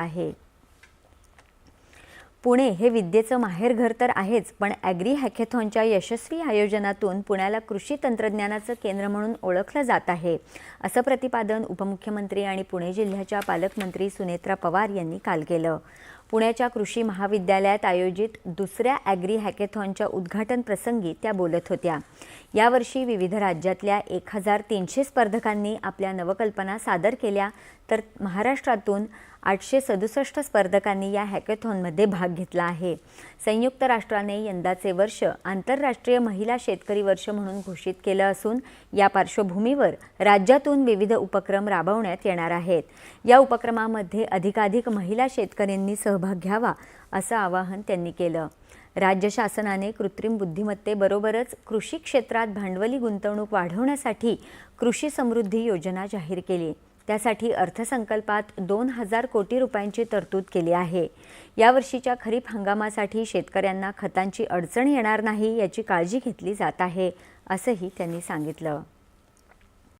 आहे। पुणे हे विद्येचं माहेरघर तर आहेच, पण ॲग्री हॅकेथॉनच्या यशस्वी आयोजनातून पुण्याला कृषी तंत्रज्ञानाचं केंद्र म्हणून ओळखलं जात आहे, असं प्रतिपादन उपमुख्यमंत्री आणि पुणे जिल्ह्याच्या पालकमंत्री सुनेत्रा पवार यांनी काल केलं। पुण्याच्या कृषी महाविद्यालयात आयोजित दुसऱ्या ॲग्री हॅकेथॉनच्या उद्घाटन प्रसंगी त्या बोलत होत्या। यावर्षी विविध राज्यातल्या 1300 स्पर्धकांनी आपल्या नवकल्पना सादर केल्या, तर महाराष्ट्रातून 867 स्पर्धकांनी या हॅकेथॉनमध्ये भाग घेतला आहे। संयुक्त राष्ट्राने यंदाचे वर्ष आंतरराष्ट्रीय महिला शेतकरी वर्ष म्हणून घोषित केलं असून या पार्श्वभूमीवर राज्यातून विविध उपक्रम राबवण्यात येणार आहेत। या उपक्रमामध्ये अधिकाधिक महिला शेतकऱ्यांनी सहभाग घ्यावा असं आवाहन त्यांनी केलं। राज्य शासनाने कृत्रिम बुद्धिमत्तेबरोबरच कृषी क्षेत्रात भांडवली गुंतवणूक वाढवण्यासाठी कृषी समृद्धी योजना जाहीर केली। त्यासाठी अर्थसंकल्पात 2000 कोटी रुपयांची तरतूद केली आहे। यावर्षीच्या खरीप हंगामासाठी शेतकऱ्यांना खतांची अडचण येणार नाही याची काळजी घेतली जात आहे, असंही त्यांनी सांगितलं।